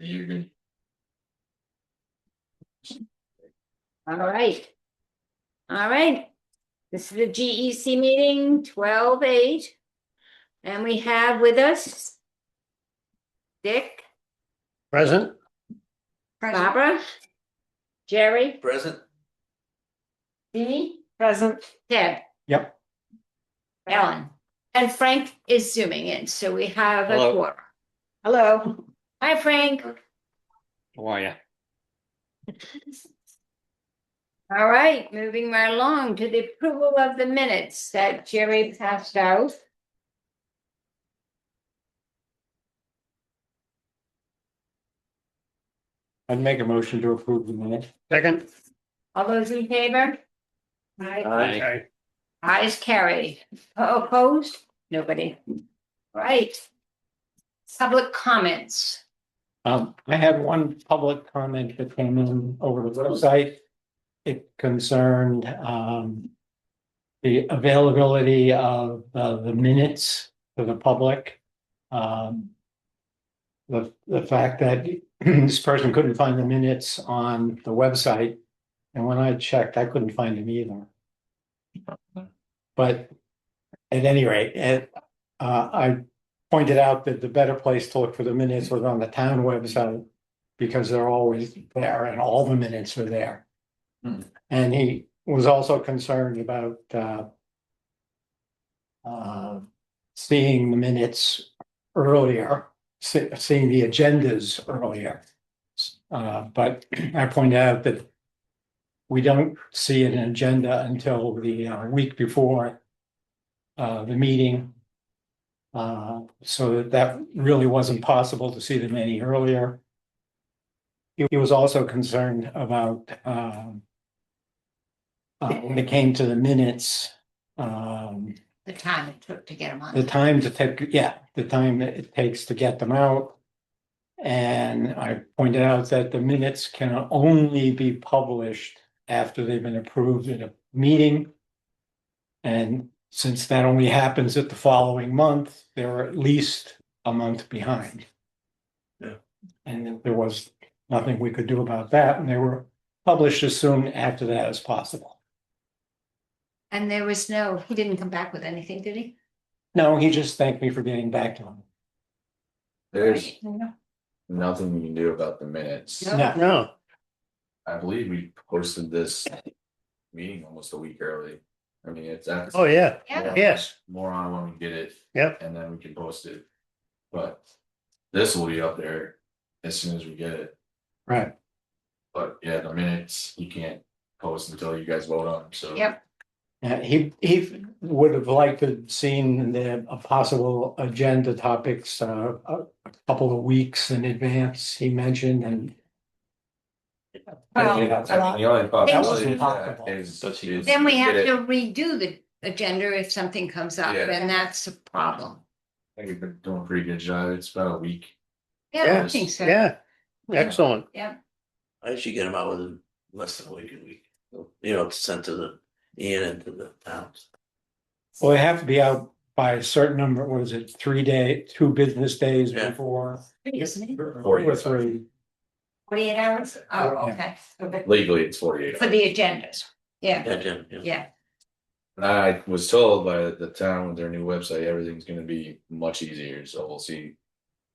You're good. All right. All right. This is the GEC meeting 12/8. And we have with us Dick, Present? Barbara, Jerry, Present. Jeannie, Present. Deb, Yep. Ellen, and Frank is zooming in, so we have a Hello. quorum. Hello. Hi, Frank. How are you? All right, moving right along to the approval of the minutes that Jerry passed out. I'd make a motion to approve the minute. Second? All those in favor? Aye. Ayes carried. Opposed? Nobody. Right. Public comments. I had one public comment that came in over the website. It concerned, the availability of, the minutes to the public. The fact that this person couldn't find the minutes on the website, and when I checked, I couldn't find them either. But at any rate, I pointed out that the better place to look for the minutes was on the town website, because they're always there and all the minutes are there. Hmm. And he was also concerned about seeing the minutes earlier, seeing the agendas earlier. But I pointed out that we don't see an agenda until the week before the meeting. So that really wasn't possible to see them any earlier. He was also concerned about when it came to the minutes, The time it took to get them on. the time to take, the time that it takes to get them out. And I pointed out that the minutes can only be published after they've been approved at a meeting. And since that only happens at the following month, they're at least a month behind. Yeah. And there was nothing we could do about that, and they were published as soon after that as possible. And there was he didn't come back with anything, did he? No, he just thanked me for getting back to him. There's Right. nothing you can do about the minutes. No. No. I believe we posted this meeting almost a week early. I mean, it's. Oh, yeah. Yeah. Yes. More on when we get it. Yep. And then we can post it. But this will be up there as soon as we get it. Right. But yeah, the minutes you can't post until you guys vote on them, so. Yep. He would have liked to have seen the possible agenda topics a couple of weeks in advance, he mentioned, and Well, The only That possibility wasn't possible. is. Then we have get it. to redo the agenda if something comes up, Yeah. and that's a problem. I think we've been doing a pretty good job. It's about a week. Yeah, I Yes. think so. yeah, excellent. Yeah. I usually get them out within less than a week. You know, it's sent to the Ian and to the towns. Well, they have to be out by a certain number, what is it, 2 business days Yeah. before? Isn't it? Or 3. 48 hours? Oh, Yeah. okay. Legally, it's 48 For hours. the agendas. Yeah, Yeah, Jim, yeah. yeah. And I was told by the town with their new website, everything's gonna be much easier, so we'll see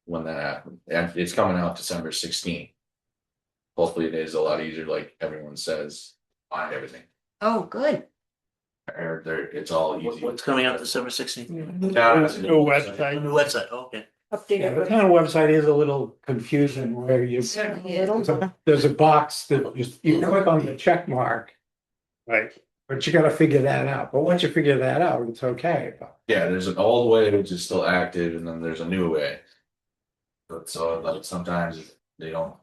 when that happens. And it's coming out December 16th. Hopefully it is a lot easier, like everyone says, find everything. Oh, good. Or there, it's all easy. What's coming out December 16th? Town has a new New website, okay. Yeah, the town website is a little confusing where you, Certainly is. there's a box that you click on the check mark. Right. But you gotta figure that out. But once you figure that out, it's okay. Yeah, there's an old way which is still active, and then there's a new way. But so like sometimes they don't.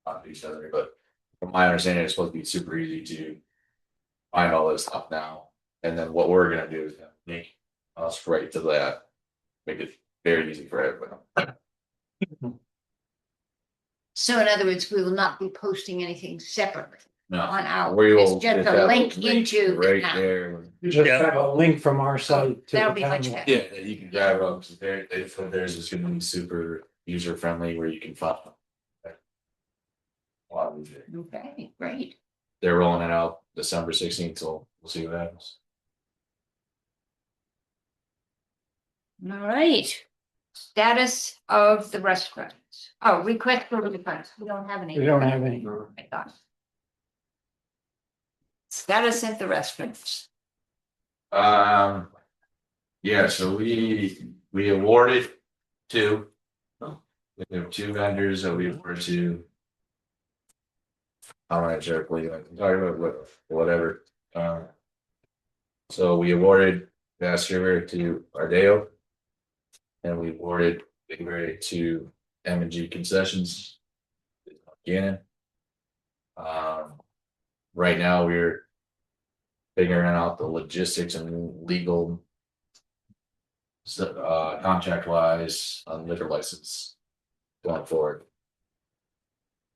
Talk to each other, but from my understanding, it's supposed to be super easy to. Find all this stuff now, and then what we're gonna do is make us right to that. Make it very easy for everyone. So in other words, we will not be posting anything separately No, on our, we will it's just have a link link into. the right town. there. You just have a link from our site to That'll the be town. much web. better. Yeah, you can grab it up, because theirs is gonna be super user friendly where you can find. A lot of these- Okay, great. They're rolling it out December 16th, so we'll see what happens. All right. Status of the restaurants. Oh, request for refunds. We don't have any. We don't have any. Oh my gosh. Status at the restaurants. Yeah, so we awarded two. Oh. We have two vendors that we awarded to. I'm not sure, what you talking about, whatever. So we awarded Bass River to Ardeo. And we awarded Big Ray to M&G Concessions. Gannon. Right now we're figuring out the logistics and legal contract wise on liquor license going forward.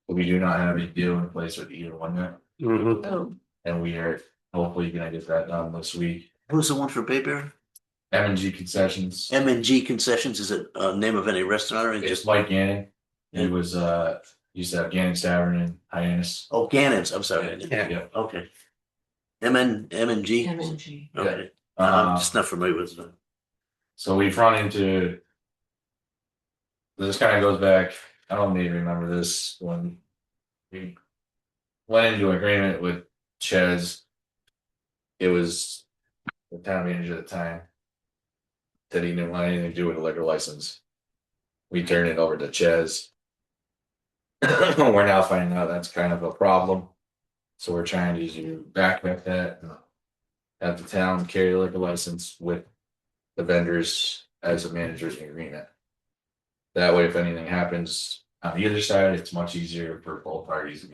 We do not have any deal in place with either one yet, Mhm. Oh, and we are hopefully gonna get that done this week. Who's the one for Bayberry? M&G Concessions. M&G Concessions, is it a name of any restaurant or It's just, Mike Gannon. He Yeah. was used to have Gannon's Tavern in Hyannis. oh, Gannon's, I'm sorry. Yeah. Okay. M&G? MNG. Okay, I'm Um, just not familiar with them. So we've run into. This kind of goes back, I don't maybe remember this when we went into agreement with Ches. It was the town manager at the time. That he didn't want anything to do with a liquor license. We turned it over to Ches. We're now finding out that's kind of a problem. So we're trying to back that. Have the town carry the liquor license with the vendors as a manager's agreement. That way, if anything happens on either side, it's much easier for both parties.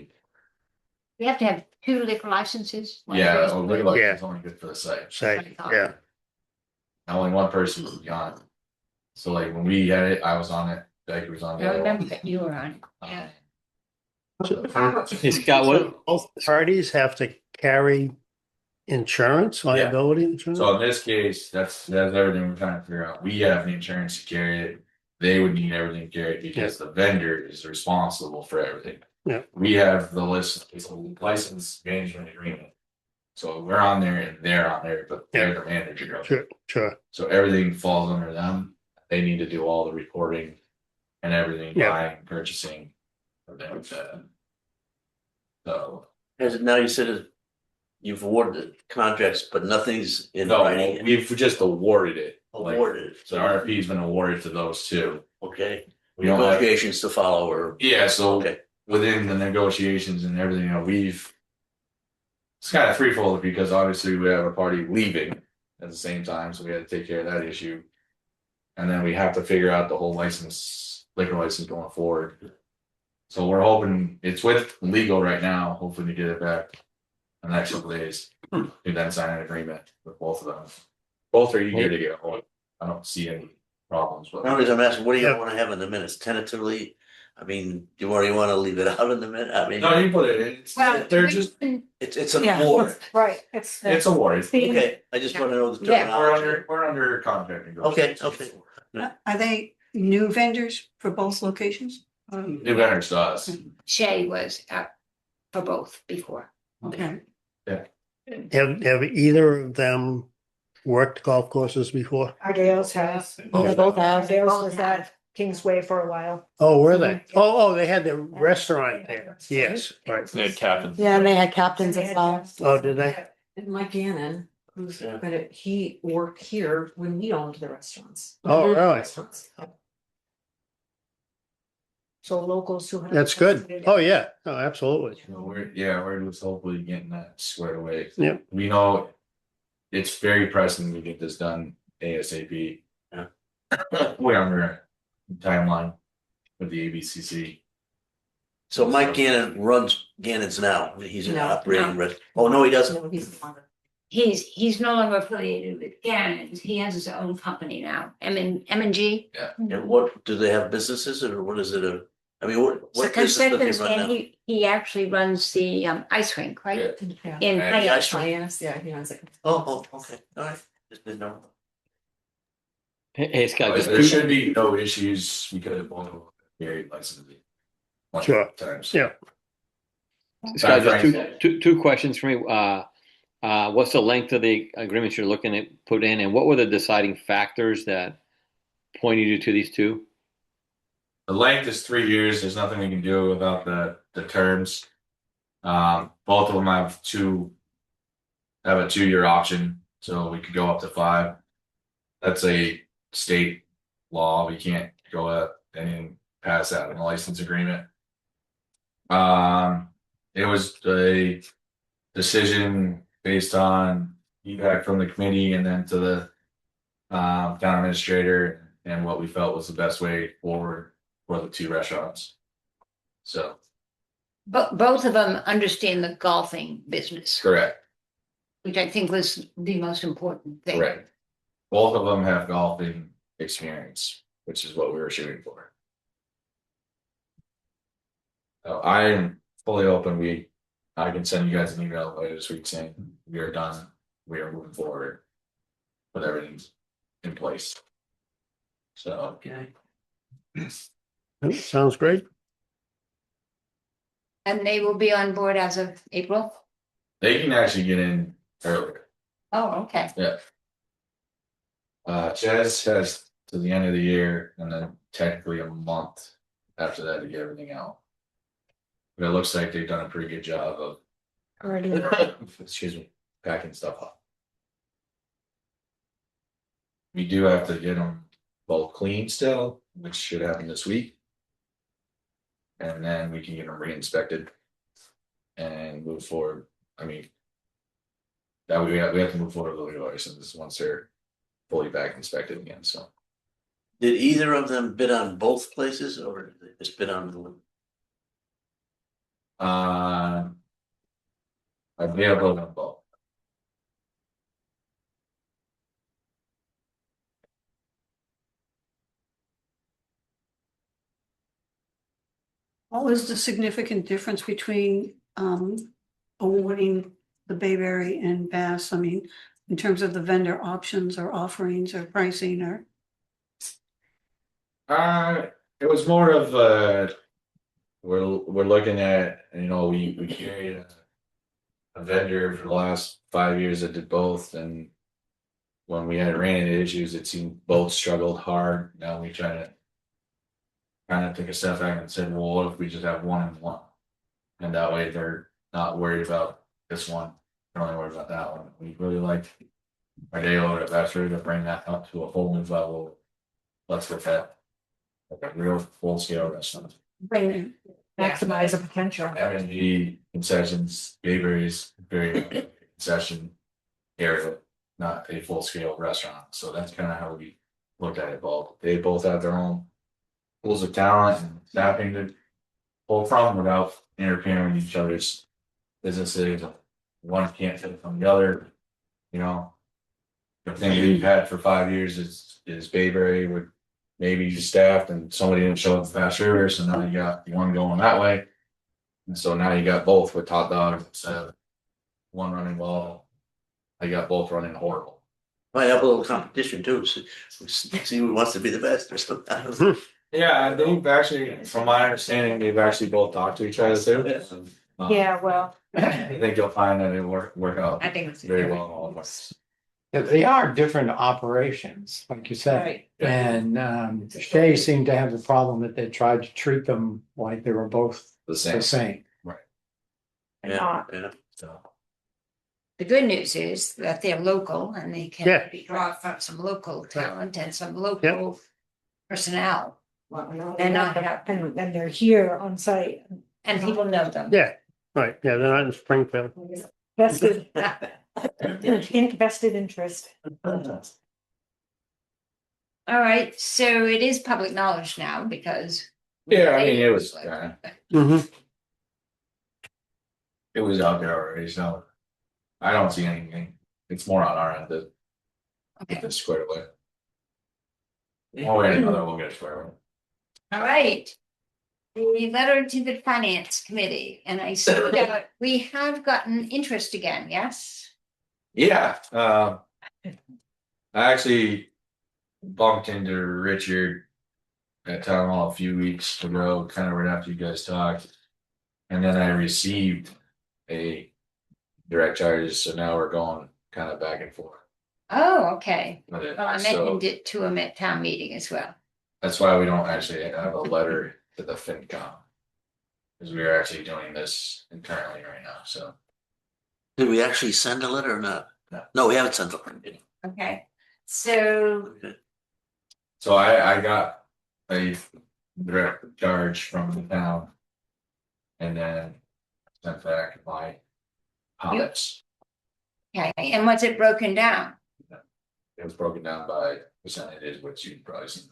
we have to have two liquor licenses. One Yeah, goes a to liquor the- license is only good for the site. Say, yeah, Only one person can be on it. So like when we had it, I was on it, Becky was on I it. remember that you were on it, yeah. It's got what? Both parties have to carry insurance, liability insurance? So in this case, that's everything we're trying to figure out. We have the insurance to carry it. They would need everything carried because the vendor is responsible for everything. Yeah. We have the list, it's a license management agreement. So we're on there and they're on there, but they're the manager. of it. Sure. So everything falls under them. They need to do all the reporting and everything, Yeah. buying, purchasing. Everything like that. So, as now you said, you've awarded contracts, but nothing's in no, writing. we've just awarded it. Like, Awarded, so RFP's been awarded to those two. okay, We don't have, negotiations to follow or, yeah, so okay, within the negotiations and everything, it's kind of threefold because obviously we have a party leaving at the same time, so we had to take care of that issue. And then we have to figure out the whole liquor license going forward. So we're hoping it's with legal right now, hopefully to get it back in the next couple days. And then sign an agreement with both of them. Both are eager to get a hold. I don't see any problems with the it. only reason I'm asking, what do you Yeah. wanna have in the minutes, tentatively? I mean, do you wanna leave it out in the minute, I mean, No, you put it in. Well, They're just, it's an Yeah. award, Right, it's. it's awarded. okay, I just wanna know the Yeah. terminology. We're under contract. Okay, negotiations. okay. Are they new vendors for both locations? New vendors to us. Shay was up for both before. Okay. Have either of them worked golf courses before? Ardale's has, they both have, theirs was at Kingsway for a while. Oh, were they? Oh, they had the restaurant there. Yes, right. They had captains. Yeah, and they had captains as well. Oh, did they? And Mike Gannon, who's, Yeah. but he worked here when we owned the restaurants. Oh, really? Restaurants. So locals who have. That's good. Oh, yeah. Oh, absolutely. So we're just hopefully getting that squared away. Yeah. We know it's very pressing to get this done ASAP. Yeah. We're under a timeline with the ABCC. So Mike Gannon runs Gannon's now, he's an No, operating oh, no, he doesn't, No, he's the one. He's no longer affiliated with Gannon's. He has his own company now, M&G. and what, do they have businesses or what is it, I mean, what So business does Concessions, he run and now? he actually runs the ice rink, right? Yeah. In And the Hyannis. ice rink. Yes, yeah, he runs it. Oh, okay, all right, just didn't know. Hey, Scott, just There two, should be no issues because of both carry licenses. Sure. Times. Yeah. Scott, just Frank. two questions for me. What's the length of the agreements you're looking to put in, and what were the deciding factors that pointed you to these two? The length is 3 years. There's nothing we can do about the terms. Both of them have a 2-year option, so we could go up to 5. That's a state law. We can't go up and pass that in a license agreement. It was a decision based on feedback from the committee and then to the town administrator and what we felt was the best way forward for the 2 restaurants. So But both of them understand the golfing business, correct, which I think was the most important thing. correct. Both of them have golfing experience, which is what we were shooting for. So I am fully open. I can send you guys an email later this week saying we are done. We are moving forward. But everything's in place. So Okay. Sounds great. And they will be on board as of April? they can actually get in earlier. Oh, okay. Chaz has to the end of the year and then technically a month after that to get everything out. But it looks like they've done a pretty good job of Already. excuse me, packing stuff up. We do have to get them both clean still, which should happen this week. And then we can get them re-inspected and move forward. I mean, that we have to move forward with the licenses once they're fully back inspected again, so. Did either of them bid on both places or did they just bid on the one? I'd be able to on both. What was the significant difference between awarding the Bayberry and Bass? I mean, in terms of the vendor options or offerings or pricing or? It was more of we're looking at, we carried a vendor for the last 5 years that did both, and when we ran into issues, it seemed both struggled hard. Now we try to kind of take a step back and said, well, what if we just have one and one? And that way they're not worried about this one, they're only worried about that one. We really like our day load at Vassar to bring that up to a whole new level. Let's look at a real full scale restaurant. Bring, maximize the potential. M&G concessions, Bayberry's very concession area, not a full scale restaurant. So that's kind of how we looked at it both. They both have their own pools of talent and staffing to pull from without interfering with each other's businesses. One can't fit from the other, The thing we've had for 5 years is Bayberry with maybe staffed and somebody didn't show up at Fast River, so now you got one going that way. And so now you got both with Top Dogs instead of one running well. I got both running horrible. Might have a little competition too, see who wants to be the best or something. Yeah, they've actually, from my understanding, they've actually both talked to each other too. Yeah, well, I think you'll find that it work out I think it's very well all of us. Yeah, they are different operations, like you said. right. And Shay seemed to have the problem that they tried to treat them like they were both The the same. same. Yeah, yeah. So, The good news is that they're local and they Yeah. can be drawn from some local talent and some local personnel. And not have, And they're here on site. and people know them. Yeah, right. Yeah, they're not in Springfield. Vested, vested interest. All right, so it is public knowledge now because. Yeah, I mean, it was Mm-hmm. it was out there already, so I don't see anything. It's more on our end to Okay, get this squared away. One way or another, we'll get it squared away. all right. The letter to the finance committee, and I see that we have gotten interest again, yes? Yeah, I actually bumped into Richard at town hall a few weeks ago, kind of right after you guys talked. And then I received a direct charges, so now we're going kind of back and forth. Oh, okay. with it. Well, I So mentioned it to him at town meeting as well. that's why we don't actually have a letter to the FinCom. Because we are actually doing this internally right now, so. Did we actually send a letter or not? No. No, we haven't sent a letter. Okay, so Okay. So I got a direct charge from the town. And then sent back my comments. okay, and was it broken down? It was broken down by percentages, which you've probably seen.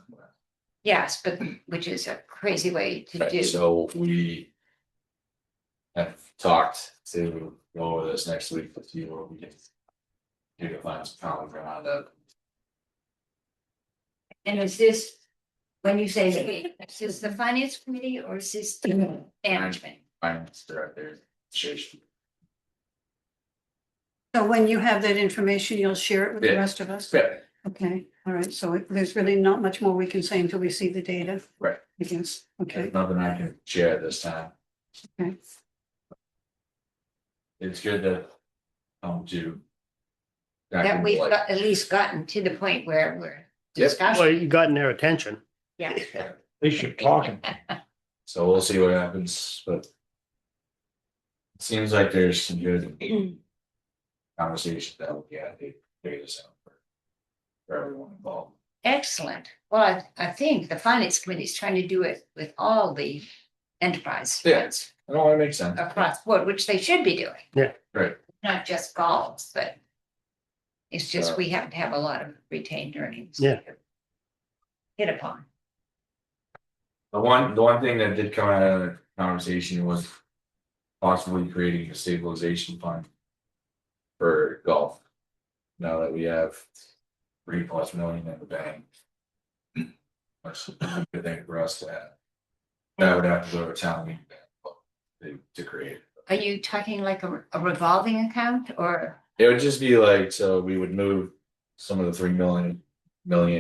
Yes, but which is a crazy way to do. Right, so we have talked to go over this next week to see what we can do to find some common ground that And is this, when you say we, is this the finance committee or is this the management? finance director. Shish. So when you have that information, you'll share it with the Yeah. rest of us? Yeah, Okay, all right, so there's really not much more we can say until we see the data, right, I guess, okay, there's nothing I can share at this time. okay. It's good to come to. That we've got, at least gotten to the point where we're Yep. discussing. Well, you got in their attention. Yeah. At least you're talking. So we'll see what happens, but. It seems like there's some good conversation that we had to figure this out for everyone involved. Excellent. Well, I think the finance committee is trying to do it with all the enterprise. Yeah. funds No, that makes sense. across the board, which they should be doing. Yeah. Right. Not just golf, but it's just we happen to have a lot of retained earnings. Yeah. to Hit upon. The one thing that did come out of the conversation was possibly creating a stabilization fund for golf. Now that we have $3+ million in the bank. That's a good thing for us to have. That would have to go to town meeting to create it. Are you talking like a revolving account or? It would just be like, so we would move some of the 3 million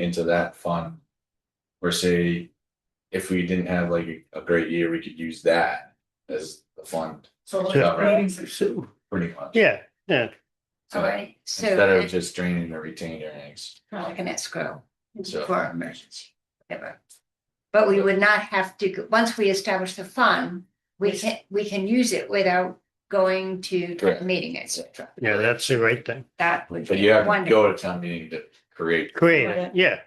into that fund. Or say, if we didn't have like a great year, we could use that as the fund. So to cover it, So, pretty much. yeah, yeah. All right, so Instead of it's just draining the retained earnings. like an escrow So- for emergency, whatever. But we would not have to, once we establish the fund, we can use it without going to Correct. the meeting, et cetera. Yeah, that's the right thing. That would But be you have to wonderful. go to town meeting to create. Create it, yeah.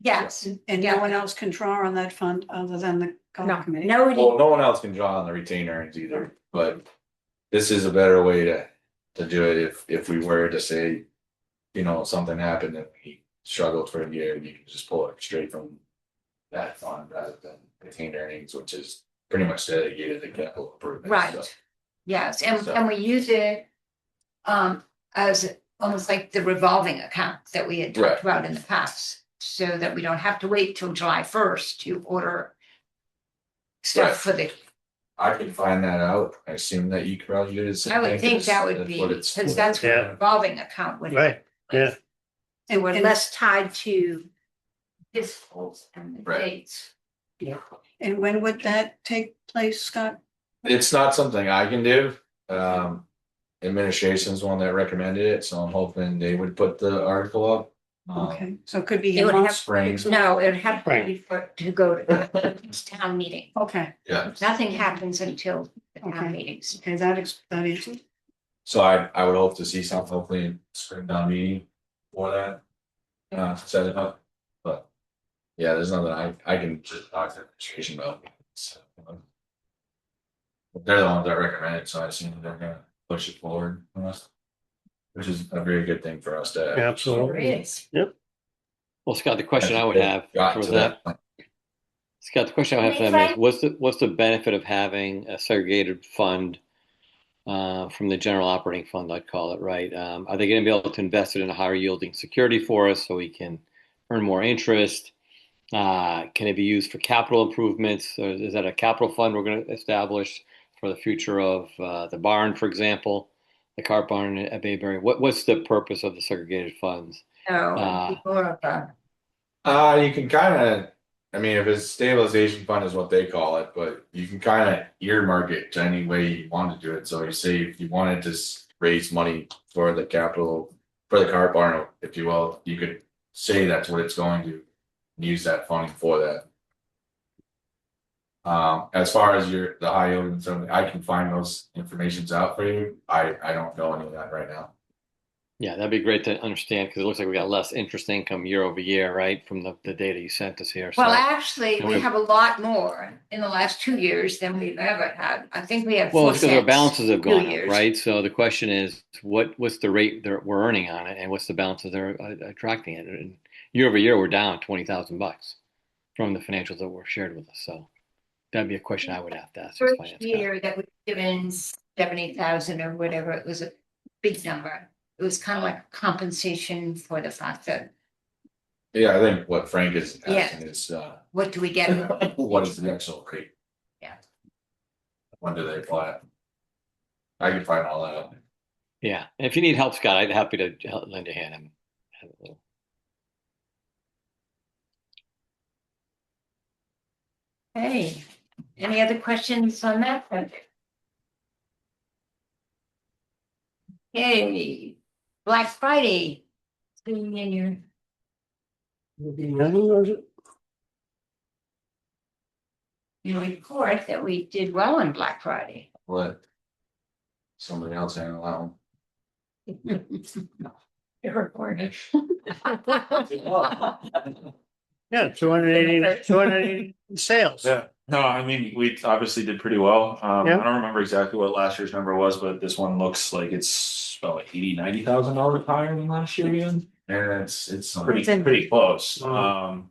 Yes, And Yeah. no one else can draw on that fund other than the No. golf committee? nobody, Well, no one else can draw on the retained earnings either, but this is a better way to do it if we were to say. Something happened and we struggled for a year, you can just pull it straight from that fund rather than retained earnings, which is pretty much dedicated to capital improvement. right, yes, and So- we use it as almost like the revolving account that we had Right. talked about in the past. So that we don't have to wait till July 1st to order stuff Right. for the, I can find that out. I assume that you could probably do the same I would thing, think that 'cause would that's be, what it's because for. that's what Yeah. a revolving account would. Right, yeah. And we're And- less tied to fiscals and the Right. dates. And when would that take place, Scott? It's not something I can do. Administration's one that recommended it, so I'm hoping they would put the article up. Okay, so it could be It a would month. have, Spring. no, it would have to Right. be to go to the town meeting. Okay, Yeah, Nothing happens until the Okay. town meetings. okay, that is, so I would hope to see something hopefully in spring town meeting for that. Set it up, but. Yeah, there's nothing I can just talk to the administration about. So, They're the ones that recommend it, so I assume they're gonna push it forward for us. Which is a very good thing for us to have. Sure Absolutely. is. Well, Scott, the question I would have Got for to that, point. Scott, the question I have for them is, what's the benefit of having a segregated fund from the general operating fund, I'd call it, right? Are they going to be able to invest it in a higher yielding security for us so we can earn more interest? Can it be used for capital improvements? Or is that a capital fund we're going to establish for the future of the barn, for example, the cart barn at Bayberry? What's the purpose of the segregated funds? No, Ah. it'd be more of a You can I mean, if it's stabilization fund is what they call it, but you can kind of earmark it to any way you want to do it. So you say if you wanted to raise money for the capital, for the car barn, if you will, you could say that's what it's going to, and use that funding for that. As far as the high yield and something, I can find those informations out for you. I don't know any of that right now. Yeah, that'd be great to understand because it looks like we got less interest income year over year, right? From the data you sent us here. Well, So, actually, and we we- have a lot more in the last 2 years than we've ever had. I think we have well, it's 4 because our cents balances have 2 gone up, years. right? So the question is, what's the rate that we're earning on it, and what's the balances they're attracting it? And year over year, we're down $20,000 from the financials that were shared with us. So that'd be a question I would have to ask. this First finance guy. year that we've given 70,000 or whatever, it was a big number. It was kind of like compensation for the fact that, Yeah, I think what Frank is Yeah. asking is, what do we get? what is the actual rate? Yeah. When do they apply it? I can find all that out. Yeah, and if you need help, Scott, I'd be happy to lend a hand. Have a little- Hey, any other questions on that project? Hey, Black Friday. Sitting in your, your report that we did well on Black Friday. Let somebody else handle that one. Your report. Yeah, 280 sales. Yeah, no, I mean, we obviously did pretty well. Yeah. I don't remember exactly what last year's number was, but this one looks like it's about like $80,000-$90,000 higher than last year again. And it's Pretty close.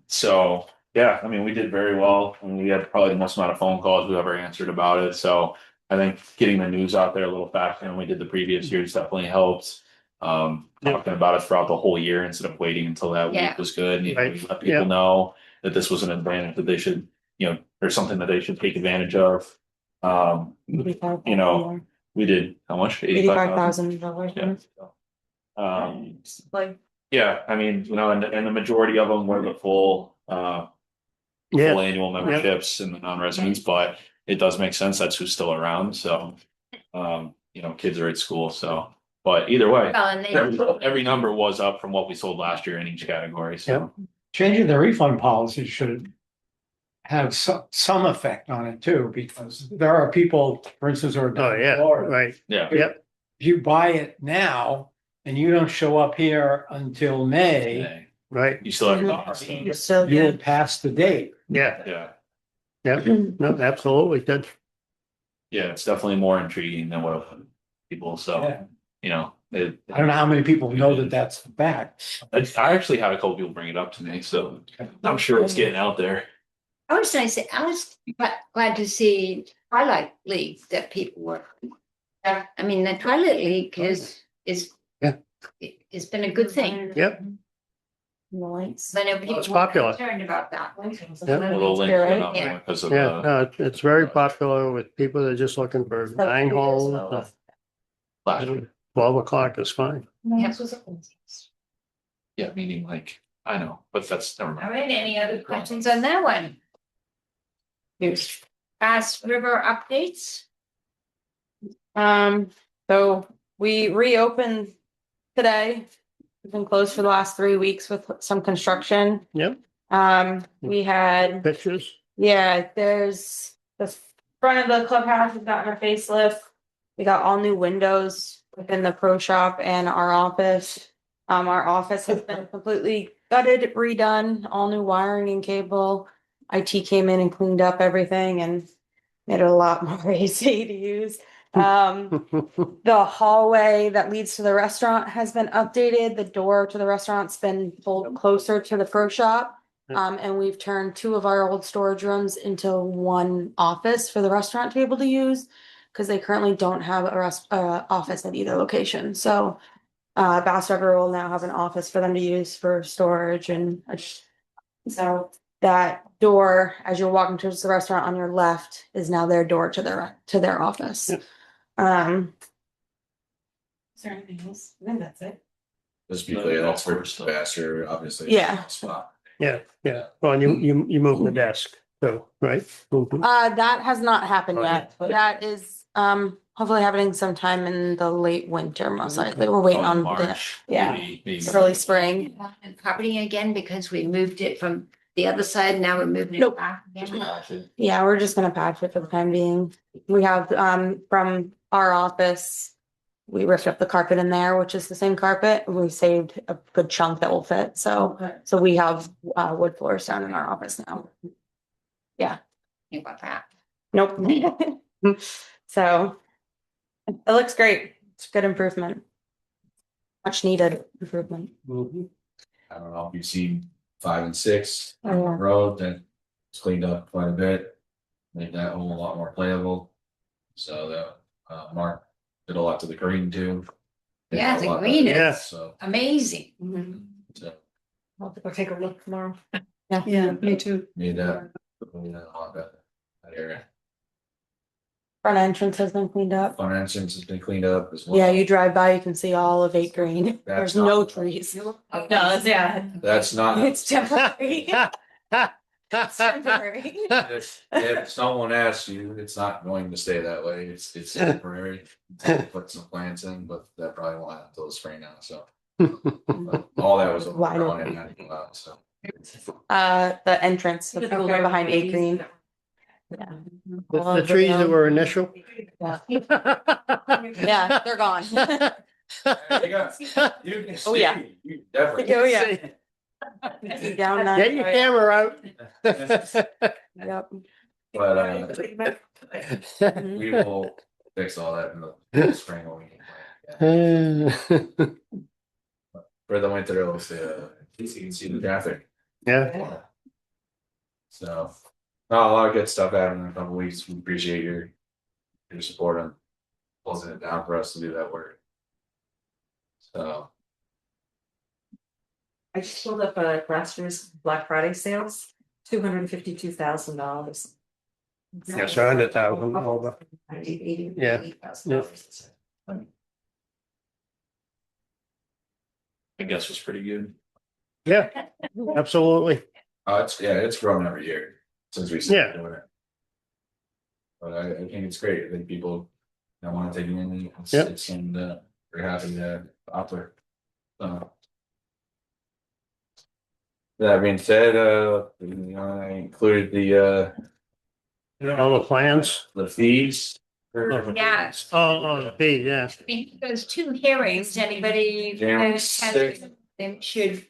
So yeah, I mean, we did very well, and we had probably the most amount of phone calls we ever answered about it. So I think getting the news out there a little faster than we did the previous years definitely helps. Talking about it throughout the whole year instead of waiting until that Yeah. week was good. And, Right. we let people know that this was an advantage that they should, or something that they should take advantage of. You know, we did how much? $85,000. Yeah. Yeah, I mean, and the majority of them were the full Yeah, annual memberships and the non-residents, but it does make sense. That's who's still around. So, kids are at school. So, but either way, Well, and they, every number was up from what we sold last year in each category. So, Changing the refund policy should have some effect on it too, because there are people, for instance, who are oh, down in yeah, Florida. right. yeah. Yep. If you buy it now and you don't show up here until May, Hey, Right. you still have You're still, you're past the date. Yeah. yeah. Yeah. No, absolutely. Good. Yeah, it's definitely more intriguing than what people. So, Yeah. it, I don't know how many people know that that's the fact. I actually had a couple people bring it up to me, so I'm sure it's getting out there. I was glad to see Twilight League that people were. I mean, the Twilight League is. Yeah. It's been a good thing. Yep. lights. I know people It's were popular. concerned about that. Yeah. A little link Yeah, went up yeah. because of Yeah, no, it's very popular with people that are just looking for 9 holes. last year. 12 o'clock is fine. Yeah, meaning like, I know, but that's never All mind. right, any other questions on that one? Here's Bass River updates. So we reopened today. We've been closed for the last 3 weeks with some construction. Yep. We had, Pictures. yeah, there's the front of the clubhouse has gotten a facelift. We got all new windows within the pro shop and our office. Our office has been completely gutted, redone, all new wiring and cable. IT came in and cleaned up everything and made it a lot more AC to use. The hallway that leads to the restaurant has been updated. The door to the restaurant's been pulled closer to the pro shop. And we've turned 2 of our old storage rooms into one office for the restaurant to be able to use. Cause they currently don't have a office at either location. So Bass River will now have an office for them to use for storage and so that door, as you're walking towards the restaurant on your left, is now their door to their office. Yep. Is there anything else? I think that's it. Just be clear, that's for faster, obviously. Yeah. Spot. Yeah. Well, and you moved the desk, so, right? That has not happened yet. That is, hopefully happening sometime in the late winter, most likely. We're waiting on, March. yeah, maybe. early spring. And property again, because we moved it from the other side, now we're moving it Nope. back again. Yeah, we're just gonna patch it for the time being. We have, from our office, we ripped up the carpet in there, which is the same carpet. We saved a good chunk that will fit, so, so we have, wood floors down in our office now. Think about that. Nope. So, it looks great. It's a good improvement. Much needed improvement. I don't know if you've seen 5 and 6 Oh, on the yeah. road, that it's cleaned up quite a bit. Made that hole a lot more playable. So that, Mark did a lot to the green too. Did Yeah, a the lot green better, is- So, Amazing. so I'll have to go take a look tomorrow. Yeah, me too. made that a lot better, that area. Front entrance has been cleaned up. Front entrance has been cleaned up as well. Yeah, you drive by, you can see all of 8 Green. That's There's no not- trees. No, it's, yeah, That's not. it's temporary. It's temporary. If someone asks you, it's not going to stay that way, it's temporary. Put some plants in, but that probably won't happen until the spring now, so. But all that was Wide on open. it, had to go out, so. The entrance, right behind 8 Green. Yeah. All The of trees that were initial. Yeah. Yeah, they're gone. There you go. You can Oh, yeah. see, you definitely. Oh, yeah. Down that. Get your camera out. Yep. But Mhm. we will fix all that in the spring when we can. Yeah. For the winter, it'll say, at least you can see the traffic. Yeah, So, no, a lot of good stuff happening in a couple weeks. We appreciate your support on closing it down for us to do that work. So, I just pulled up last year's Black Friday sales, $252,000. Yes, 100,000 over. Yeah. I guess was pretty good. Yeah, absolutely. it's grown every year since we Yeah. started doing it. But I think it's great. I think people that want to take it in, Yep. it's and we're happy to offer. That being said, I included All the plans. the fees. Yes. Oh, the fee, yeah. I mean, those 2 hearings, anybody January has, 6th. them should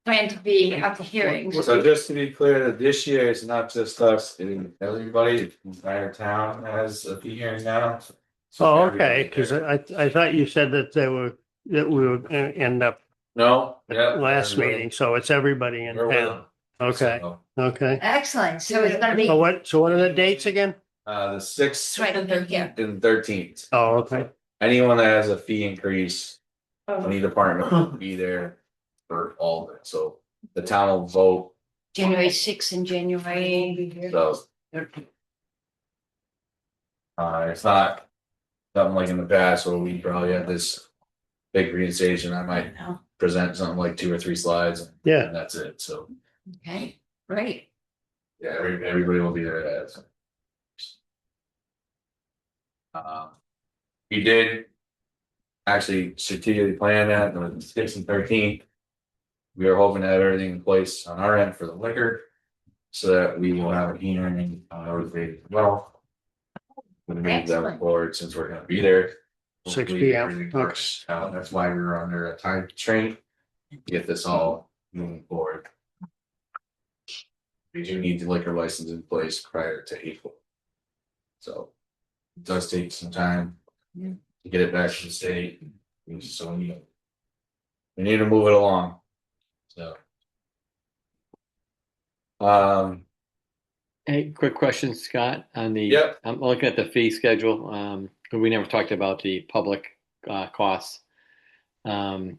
plan to be at the hearings. So just to be clear, this year it's not just us, everybody, the entire town has a fee hearing now. So Oh, everybody okay, because there. I thought you said that that we were gonna end up No, yeah. last everybody. meeting, so it's everybody in We're with town. Okay, So, okay. Excellent. So it's gonna be. So what are the dates again? the 6th Right in here. and 13th. Oh, okay. Anyone that has a fee increase, any department will be there for all of it, so the town will vote, January 6th and January. so. It's not something like in the past where we probably had this big presentation, I might No. present something like 2 or 3 slides. Yeah. And that's it, so, Okay, great. yeah, everybody will be there to add. We did. Actually strategically plan that on the 6th and 13th. We are hoping to have everything in place on our end for the liquor. So that we will have a hearing on everything as well. We'll move that Excellent. forward since we're gonna be there. 6 Hopefully p.m. everything works out. That's why we were under a time constraint. to Get this all moving forward. We do need the liquor license in place prior to April. So it does take some time. Yeah. To get it back to the state. We need to move it along. So. Hey, quick question, Scott, on the. Yep. I'm looking at the fee schedule, but we never talked about the public, costs. I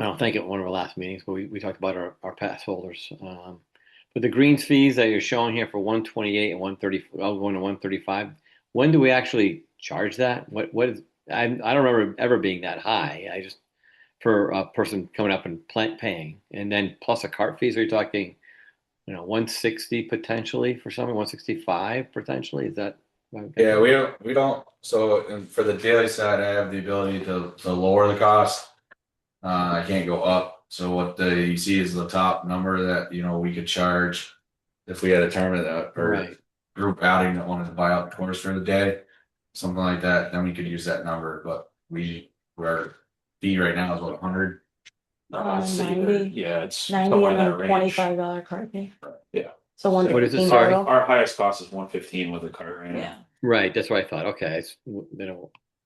don't think at one of our last meetings, but we talked about our pass holders. But the greens fees that you're showing here for 128 and 130, I'll go into 135. When do we actually charge that? What is, I don't remember ever being that high. for a person coming up and paying, and then plus a cart fees, are you talking, 160 potentially for someone, 165 potentially, is that? Yeah, we don't, so for the daily side, I have the ability to lower the cost. I can't go up, so what you see is the top number that, we could charge. If we had a tournament or Right. group outing that wanted to buy out the course for the day, something like that, then we could use that number, but our fee right now is what, 100? It's 90. Yeah, it's 90 somewhere in and that then range. $25 cart fee. Yeah. So one What is it, fifteen sorry? total. Our highest cost is 115 with a cart right now. Yeah. Right, that's what I thought, okay,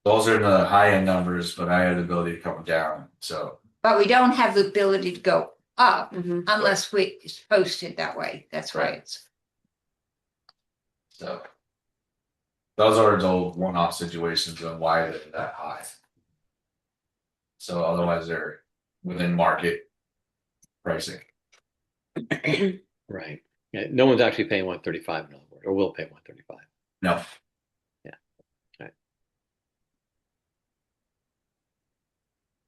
Those are the high end numbers, but I have the ability to come down, so. But we don't have the ability to go up Mhm. unless it's posted that way. That's right. So those are the one-off situations on why they're that high. So otherwise they're within market pricing. right. Yeah, no one's actually paying 135 in other words, or will pay 135. No. Yeah. Right.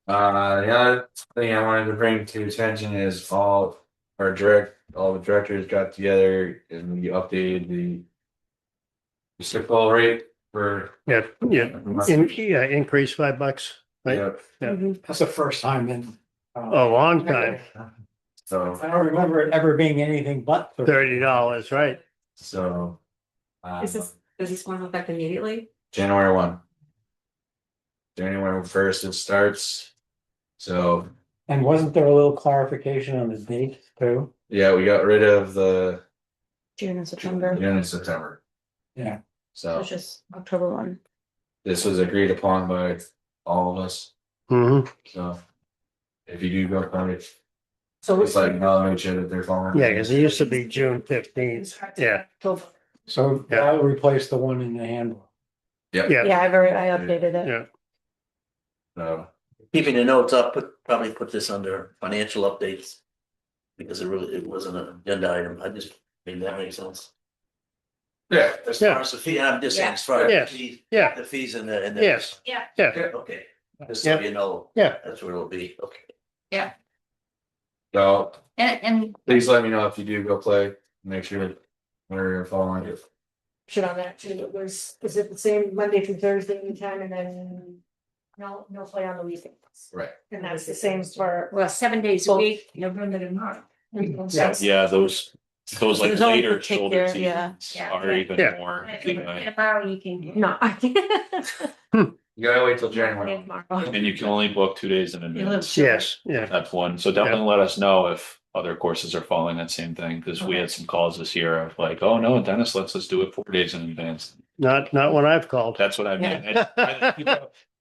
The other thing I wanted to bring to attention is all the directors got together and we updated the reciprocal rate for. Yeah, increase $5, right? Yep. That's the first time in. A long time, So. I don't remember it ever being anything but $30, right? So. Does this one affect immediately? January 1. January 1st it starts. So And wasn't there a little clarification on the date too? yeah, we got rid of the June and September. June and September. Yeah. So It's just October 1. this was agreed upon by all of us. Hmm. So if you do go on it, So it's like, no, make sure that they're following. Yeah, because it used to be June 15th. Yeah, So Yeah. that replaced the one in the handbook. yeah, Yeah, I updated it. yeah. So Keeping the notes up, probably put this under financial updates. Because it wasn't an agenda item, I just made that make sense. yeah, As far as the fee, I'm just saying, as far as Yes. the fees, Yeah. the fees and the. Yes. Yeah. Yeah, Okay, just so Yeah. you know. Yeah. That's where it'll be, okay. so And please let me know if you do go play. Make sure we're following it. should on that too, is it the same Monday through Thursday anytime and then no play on the weekends? Right. And that's the same for. well, 7 days a week, November to March. Yeah, those like There's only later particular- shoulder yeah. seasons Yeah. are even Yeah. more. Tomorrow you can. No, I can't. You gotta wait till January. And you can only book 2 days in advance. yes, yeah. That's one. So definitely let us know if other courses are following that same thing, because we had some calls this year of like, oh no, Dennis lets us do it 4 days in advance. Not when I've called. That's what I mean.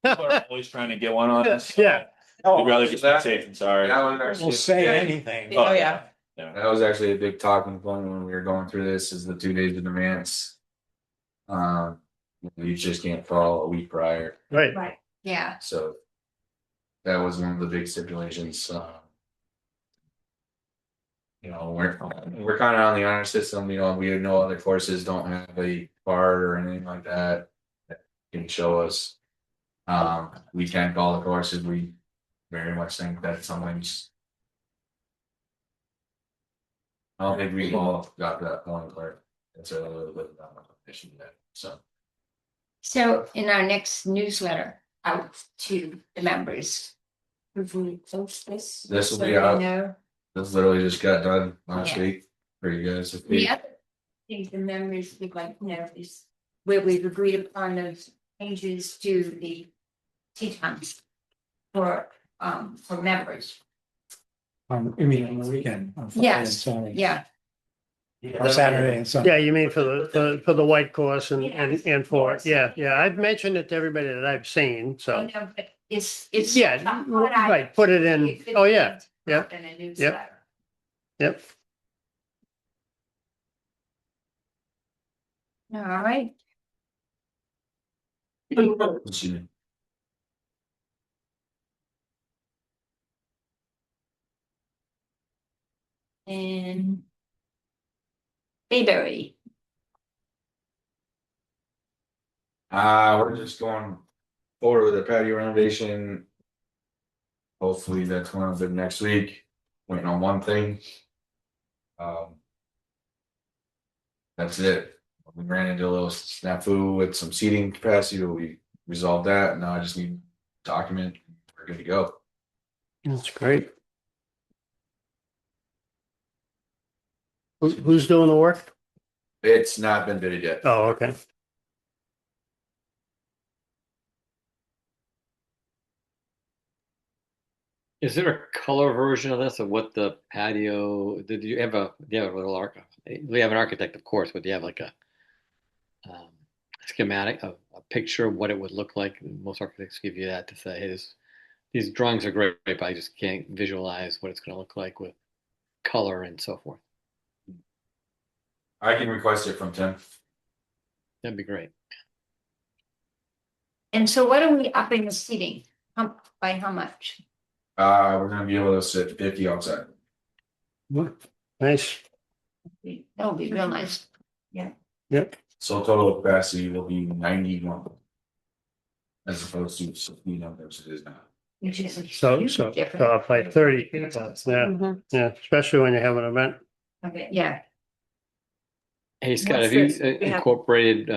People are always trying to get one on us. Yeah. We'd rather just be safe and sorry. That was actually- We'll say anything. Oh, yeah. That was actually a big talking point when we were going through this, is the 2 days in advance. You just can't call a week prior, Right, Yeah, so. That was one of the big stipulations, we're kind of on the honor system, we know other courses don't have a card or anything like that. That can show us. We can call the courses, we very much think that sometimes. I don't think we've all got to that point where it's a little bit of a issue yet, so. so in our next newsletter out to the members. This will be out. No. This literally just got done last Yeah. week for you guys. The other thing the members would like to know is where we've agreed upon those changes to the tea times for members. You mean on the weekend? On Friday and Yes, Saturday. yeah, Or Saturday and Sunday. yeah, you mean for the white course and for, yeah, I've mentioned it to everybody that I've seen, I so. know, but it's. Yeah, right, put it in, oh, yeah, yeah, In a newsletter. yep. All right, Excuse me. and Bayberry, We're just going forward with the patio renovation. hopefully that's one of them next week, waiting on one thing. That's it. We ran into a little snafu with some seating capacity, but we resolved that, and now I just need document, we're good to go. That's great. Who's doing the work? It's not been bidded yet. Oh, okay. Is there a color version of this of what the patio, do you have a little we have an architect, of course, but do you have like a schematic, a picture of what it would look like? Most architects give you that to say, hey, these drawings are great, but I just can't visualize what it's going to look like with color and so forth. I can request it from Tim. That'd be great. And so what are we upping the seating? By how much? We're gonna be able to sit 50 outside. Nice. That would be real nice. Yep. So total capacity will be 91. As opposed to 60 numbers it is now. Which is a So huge difference. up by 30. Yeah, Mhm. yeah, especially when you have an event. Okay, yeah, Hey, Scott, What's have you this? We have- incorporated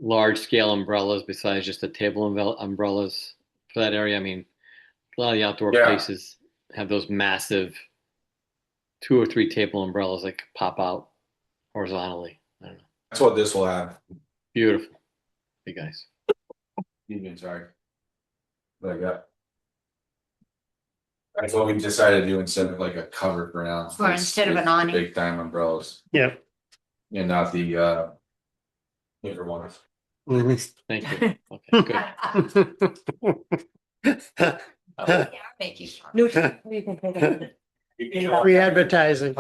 large scale umbrellas besides just the table umbrellas for that area? I mean, a lot of the outdoor Yeah. places have those massive 2 or 3 table umbrellas that could pop out horizontally. I don't know. That's what this will have. Beautiful. Hey guys. Evening, sorry. Like that. That's what we decided to do instead of like a cover for now. Or instead of an It's awning. Big time umbrellas Yeah. and not the bigger ones. Mhm. Thank you. Okay, good. yeah, thank you. Neutral, you can take it. Free advertising.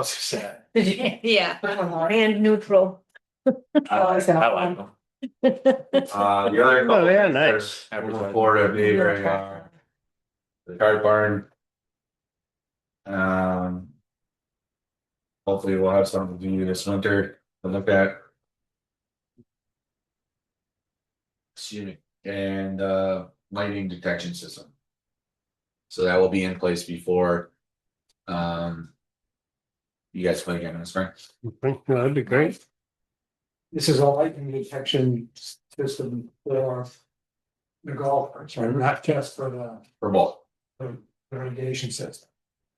Yeah, And neutral. I like them. The other. Oh, yeah, nice. Florida, Bayberry, the card barn. Hopefully we'll have something to do this winter to look at. Excuse me, and lightning detection system. So that will be in place before you guys play again in the spring. Well, that'd be great. This is a lightning detection system for the golfers, right? Not just for For both. the irrigation system.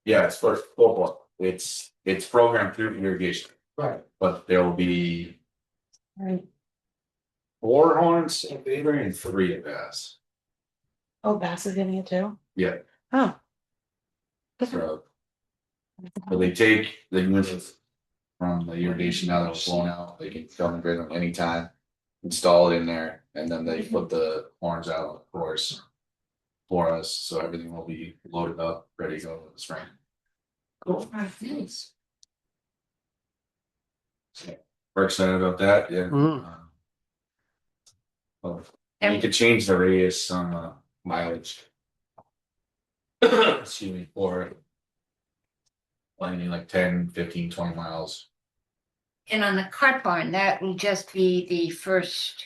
Yeah, it's for both. It's programmed through irrigation, Right. but there will be Right. 4 horns at Bayberry and 3 at Bass. Oh, Bass is getting it too? Yeah. Oh. So they take the units from the irrigation now that was blown out, they can come and bring them anytime, install it in there, and then they put the horns out, of course, for us, so everything will be loaded up, ready to go in the spring. Cool. nice. We're excited about that, yeah. Mhm. Well, you could change the radius on mileage. Excuse me, for like 10, 15, 20 miles. And on the cart barn, that will just be the first,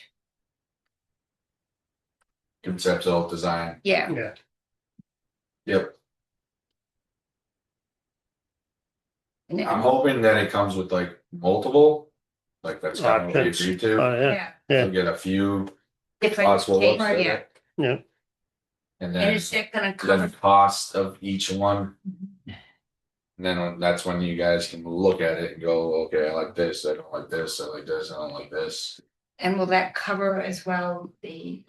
Conceptual design, yeah, Yeah. yep. and then- I'm hoping that it comes with like multiple, like that's kind of what we Options. agreed to. Oh, yeah. yeah. Yeah. We'll get a few Different possible looks taste, at yeah, it. Yeah. And and then is it gonna then cover? the cost of each one. And then that's when you guys can look at it and go, okay, I like this, I don't like this, I like this, I don't like this. And will that cover as well the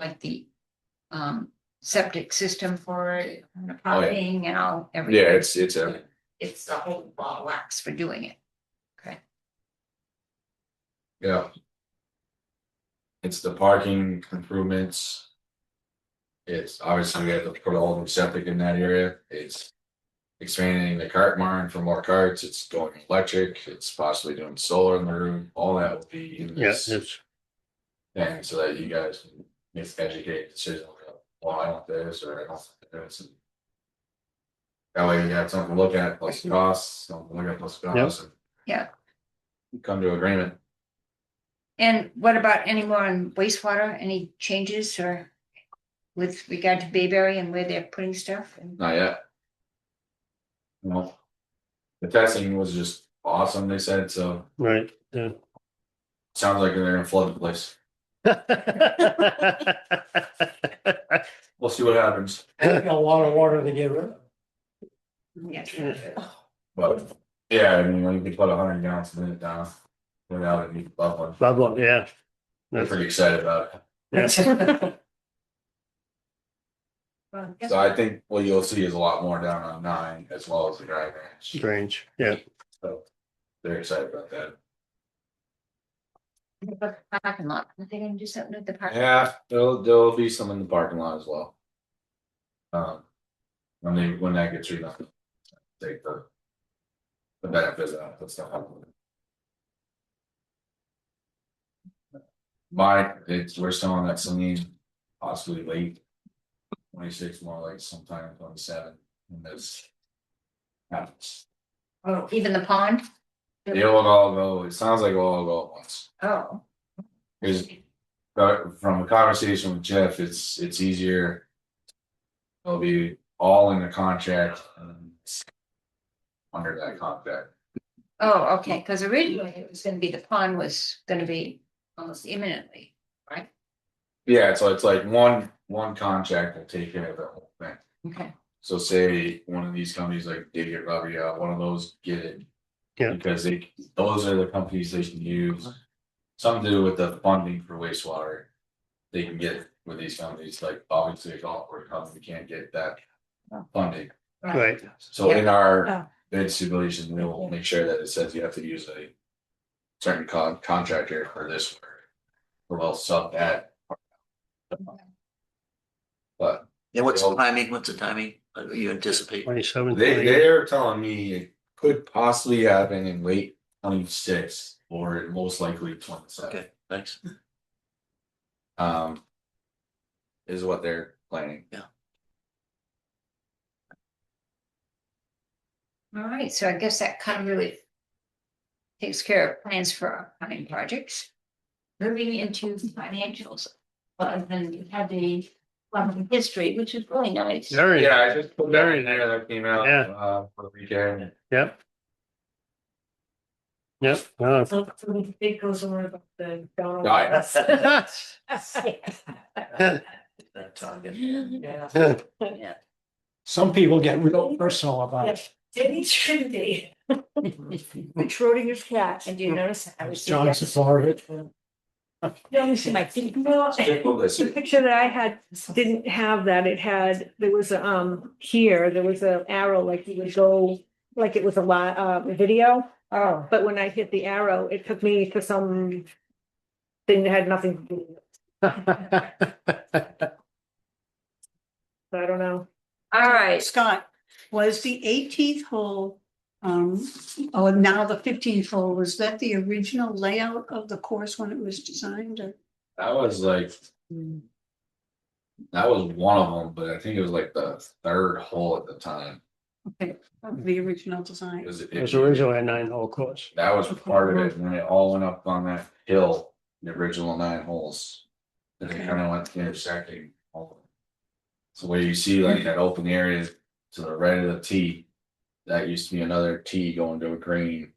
septic system for it, and the Oh, yeah. pumping and all, everything? Yeah, it's a, It's the whole ball of wax for doing it. yeah. It's the parking improvements. It's obviously we have to put all the septic in that area. It's expanding the cart barn for more carts. It's going electric. It's possibly doing solar in the room. All that will be in Yeah, this it's, thing so that you guys can make educated decisions. Well, I want this or I don't want this. And that way you got something to look at plus the costs, something to look at plus the costs. and Yeah. Come to agreement. And what about any more on wastewater, any changes or? with regard to Bayberry and where they're putting stuff? Not yet. No. The testing was just awesome, they said, so Right, yeah. sounds like they're gonna flood the place. We'll see what happens. Got a lot of water to get rid of. Yeah. But yeah, I mean, when you can put 100 gallons a minute down without any bubbling, Bubble, yeah. they're pretty excited about it. Yeah. Well, So I think what you'll see is a lot more down on 9 as well as the dry range. Strange, yeah. So they're excited about that. Parking lot, are they gonna do something with the parking? Yeah, there'll be some in the parking lot as well. When that gets redone, take the benefit of that stuff. We're still on that Celine, possibly late 26, more like sometime 27, and this happens. Oh, even the pond? It'll all go, it sounds like it'll all go at once. Oh. Because from a conversation with Jeff, it's easier. It'll be all in the contract and under that contract. Oh, okay, because originally it was gonna be, the pond was gonna be almost imminently, right? Yeah, so it's like one contract will take care of the whole thing. Okay. So say one of these companies like Dig It, Rabia, one of those get it. Yeah. Because those are the companies they can use. Something to do with the funding for wastewater. They can get with these companies, like obviously a golf course company can't get that funding. Right, So in our Oh. bid stipulation, we'll make sure that it says you have to use a certain contractor for this work. Or they'll sub that. But And what's the timing? What's the timing? You anticipate? 27, they're telling me it could possibly happen in late 26 or most likely 27. Okay, thanks. Is what they're planning. All right, so I guess that kind of really takes care of plans for upcoming projects. Moving into financials, other than you had the history, which is really nice. very, Yeah, I just put that in there that came out Yeah. for the weekend. yep. Yep, no, So the big goes over about the. Right. That target. Yeah. Some people get real personal about it. It shouldn't be. Schrodinger's cat. And you notice I was. John supported. Let me see my feet. Well, the picture that I had didn't have that. It had, there was a, here, there was an arrow, like you would go, like it was a video. Oh, But when I hit the arrow, it took me to some thing that had nothing to do with it. So I don't know. all right. Scott, was the 18th hole, oh, now the 15th hole, was that the original layout of the course when it was designed? Or? That was like. That was one of them, but I think it was like the third hole at the time. Okay, the original design. it was originally a 9-hole course. That was part of it, and then it all went up on that hill, the original 9 holes. Then it kind of went to intersecting. So where you see like that open area to the right of the tee, that used to be another tee going to a green.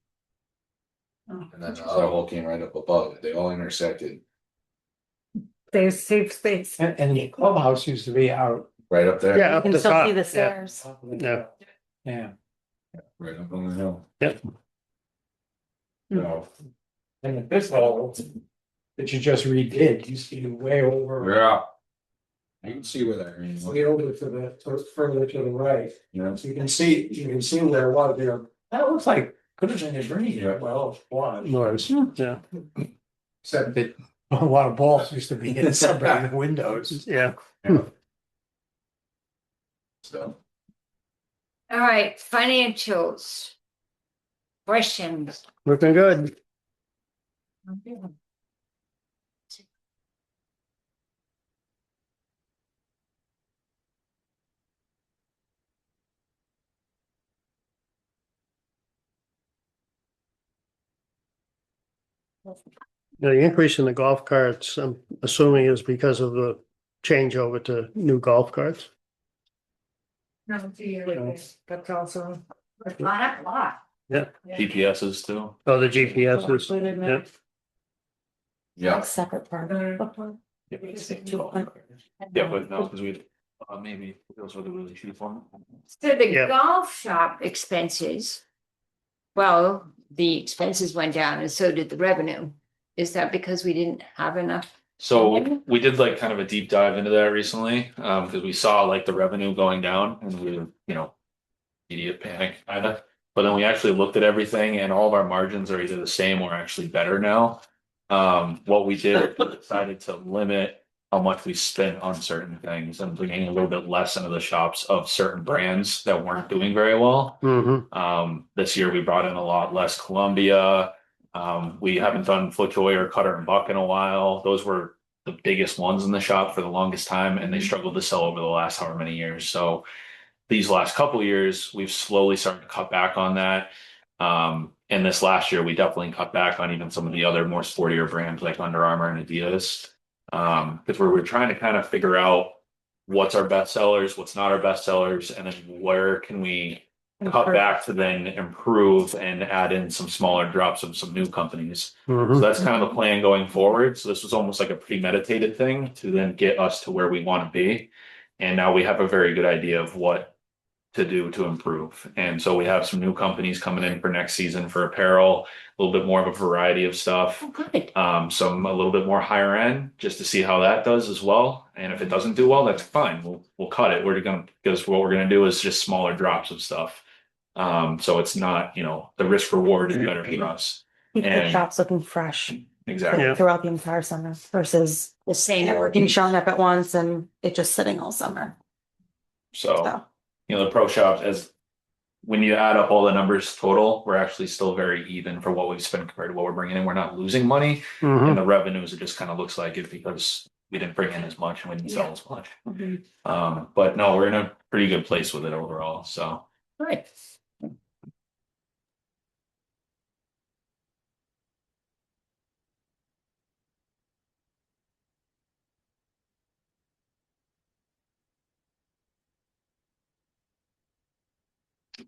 Oh, And then the other hole came right up above it. They all intersected There's safe space. And the clubhouse used to be out. right up there. Yeah, up You the can still see top, the yeah. stairs. Yeah. Yeah. Right up on the hill. Yep. So, And this hole that you just redid used to be way over. yeah. You can see where that is. Way over further to the right. You know, So you can see where it was there. That looks like could have been a green. Yeah. Well, it was. Was, yeah, Except that a lot of balls used to be in some of the windows. yeah. so. All right, financials. Questions. Looking good. The increase in the golf carts, I'm assuming is because of the change over to new golf carts. No, that's also. It's gone up a lot. GPSs too. Oh, the GPSs, Included in yeah. it. Yeah, Separate part. Yeah, but no, because we, maybe those were the really cheap one. So the Yeah. golf shop expenses, well, the expenses went down and so did the revenue. Is that because we didn't have enough? So we did like kind of a deep dive into that recently, because we saw like the revenue going down and we were, immediate panic kind of. But then we actually looked at everything and all of our margins are either the same or actually better now. What we did, we decided to limit how much we spent on certain things and bringing a little bit less into the shops of certain brands that weren't doing very well. This year we brought in a lot less Columbia. We haven't done FootJoy or Cutter and Buck in a while. Those were the biggest ones in the shop for the longest time, and they struggled to sell over the last however many years. So these last couple of years, we've slowly started to cut back on that. And this last year, we definitely cut back on even some of the other more sportier brands like Under Armour and Adidas. Because we're trying to kind of figure out what's our best sellers, what's not our best sellers, and then where can we cut back to then improve and add in some smaller drops of some new companies. So that's kind of the plan going forward. So this was almost like a premeditated thing to then get us to where we want to be. And now we have a very good idea of what to do to improve. And so we have some new companies coming in for next season for apparel, a little bit more of a variety of stuff. Oh, good. Some a little bit more higher end just to see how that does as well. And if it doesn't do well, that's fine. We'll cut it. Because what we're gonna do is just smaller drops of stuff. So it's not, the risk reward is better for us. Keep the And- shops looking fresh Exactly. Yeah. throughout the entire summer versus The same. everything showing up at once and it just sitting all summer. So, So the pro shops, as when you add up all the numbers total, we're actually still very even for what we've spent compared to what we're bringing in. We're not losing money. And the revenues, it just kind of looks like it because we didn't bring in as much and we didn't sell as much. But no, we're in a pretty good place with it overall. So Good.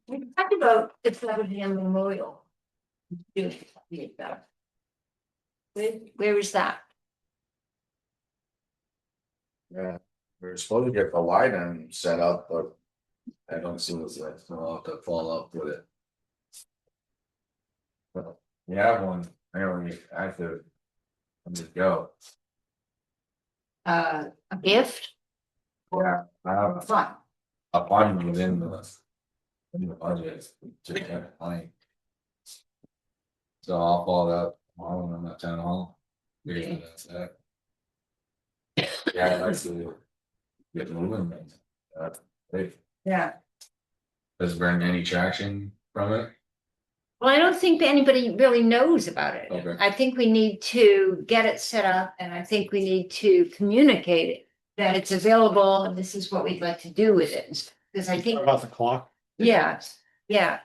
We talked about the Cleverham Memorial. Where is that? yeah, we're supposed to get the light and set up, but I don't see what's that, so I'll have to follow up with it. But we have one, I only active. Let me go. A gift? Or I have fun? a fund within the budget to get money. So I'll follow up tomorrow when I'm at town hall. Figure that's that. Yeah, I'd like to get moving. Hey, Yeah. does it bring any traction from it? Well, I don't think that anybody really knows about it. Okay. I think we need to get it set up and I think we need to communicate it. That it's available and this is what we'd like to do with it. Because I think, About the clock. yeah. Yeah,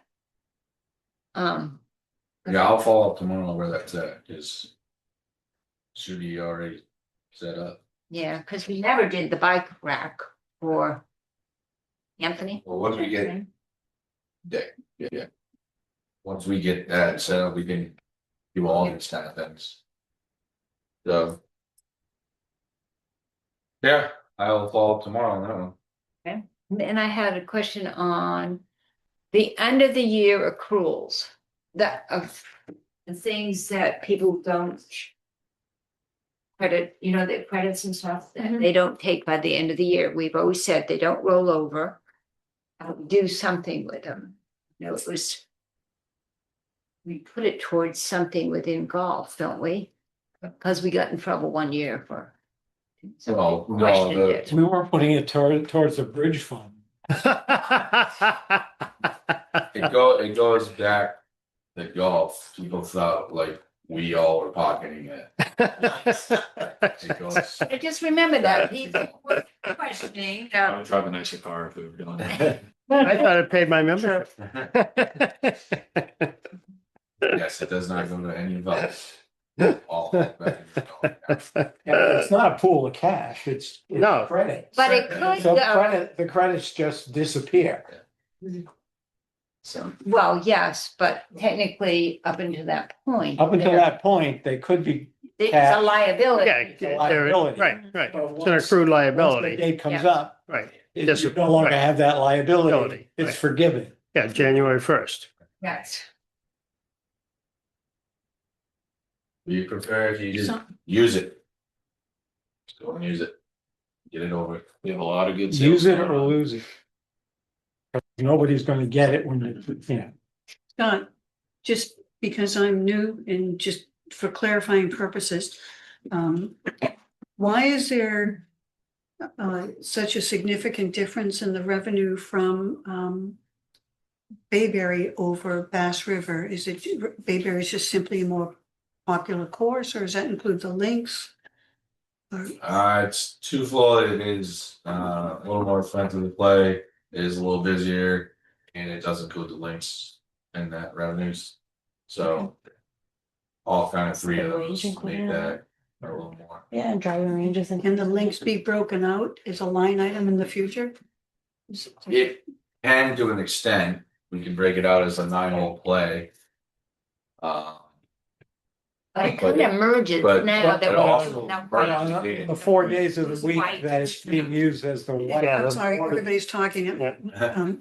I'll follow up tomorrow where that's at, cause. Should be already set up. Yeah, because we never did the bike rack for Anthony. Well, once we get. Yeah. Once we get that set up, we can do all these kind of things. So. Yeah, I'll follow up tomorrow on that one. And I had a question on the end of the year accruals. That of the things that people don't. Credit, the credits and stuff that they don't take by the end of the year. We've always said they don't roll over. Do something with them. It was. We put it towards something within golf, don't we? Because we got in trouble one year for. Well, no, Questioned the- it. We weren't putting it towards the bridge fund. It goes back to golf. People thought like we all were pocketing it. It goes. I just remember that people were questioning. I would drive a nicer car if we were doing that. I thought it paid my membership. Yes, it does not go to any of us. all back in. It's not a pool of cash, it's No. credit. But it could So go, the credits just disappear. so, well, yes, but technically up until that point. Up until there- that point, they could be. It's a cash. liability. Yeah, It's a they're- liability. right, right. But It's an once- accrued once the liability, date comes Yeah. up, right. if Dis- you no longer right. have that liability, Liability, it's right. forgiven. Yeah, January 1st. Yes. You prefer if you just So- use it. Just go and use it. Get it over. with. We have a lot of good. Use sales it going or on. lose it. Nobody's gonna get it when you. Scott, just because I'm new and just for clarifying purposes, why is there such a significant difference in the revenue from Bayberry over Bass River? Is it Bayberry is just simply a more popular course, or does that include the links? Or- It's twofold. It is a little more expensive to play, it is a little busier, and it does include the links and that revenues. So all kind of three of those make that a little more. Yeah, driving ranges and. Can the links be broken out as a line item in the future? It can to an extent, we can break it out as a 9-hole play. But it kind of merges but- now that but also we're. now- merges. The 4 days of the week White. that it's being used as the. white- Yeah, I'm sorry, everybody's talking. Yeah.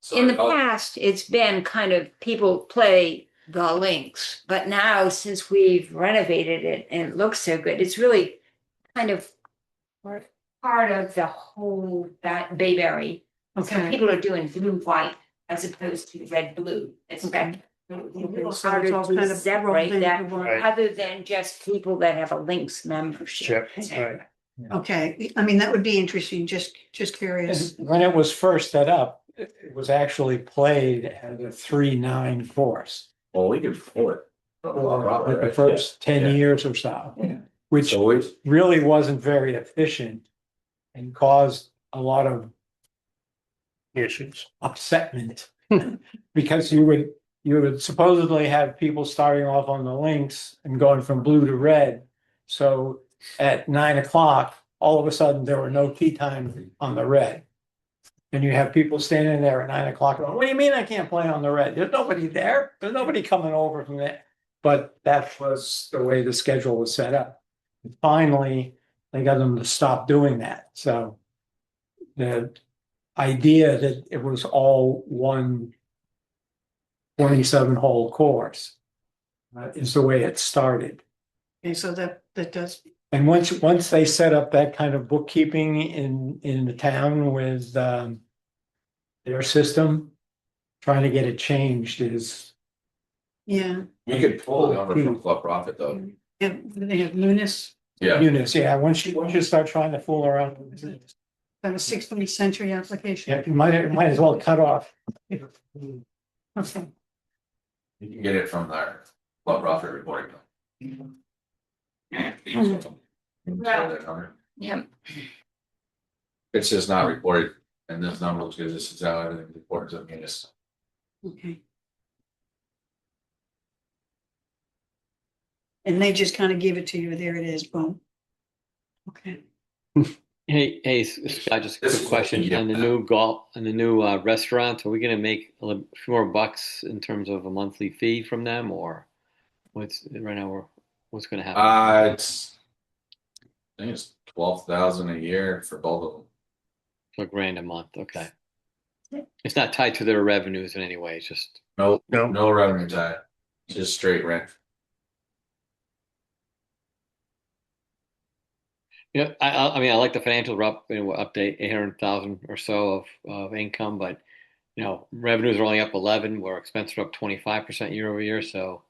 So In the I'll- past, it's been kind of people play the links, but now since we've renovated it and it looks so good, it's really kind of part of the whole that Bayberry. So Okay. people are doing blue white as opposed to red blue. It's Okay. a So little it's harder all to kind of separate rolled into that one. Right. other than just people that have a links membership. Right. Okay, I mean, that would be interesting, just curious. And when it was first set up, it was actually played as a 3-9 course. Well, we could pull it. For the first 10 years or so, which So we, really wasn't very efficient and caused a lot of Issues. upsetment. Because you would supposedly have people starting off on the links and going from blue to red. So at 9 o'clock, all of a sudden, there were no tee times on the red. And you have people standing there at 9 o'clock going, what do you mean I can't play on the red? There's nobody there. There's nobody coming over from there. But that was the way the schedule was set up. And finally, they got them to stop doing that. So the idea that it was all one 27-hole course is the way it started. Okay, so that does, And once they set up that kind of bookkeeping in the town with their system, trying to get it changed is, yeah, we could pull it over from Club Profit though. yeah, they have Munis, Yeah, Eunice, yeah, once you start trying to fool around with it, got a 16th century application. yeah, you might as well cut off. Okay. you can get it from their Club Profit reporting. Yeah, It's just not reported in this number because this is how everything reports of Munis. Okay. And they just kind of give it to you, there it is, boom. Okay. Hey, Scott, just a This quick is question what we on the get new golf, on the new restaurant. Are we gonna make a few more bucks in terms of a monthly fee from them, or what's right now? What's gonna happen? I think it's 12,000 a year for both of them. So $1,000 a month, okay. It's not tied to their revenues in any way. It's just No, No. no revenue tied, just straight rent. yeah. I mean, I like the financials were up. Update 800,000 or so of income, but revenues are only up 11, where expenses are up 25% year over year. So,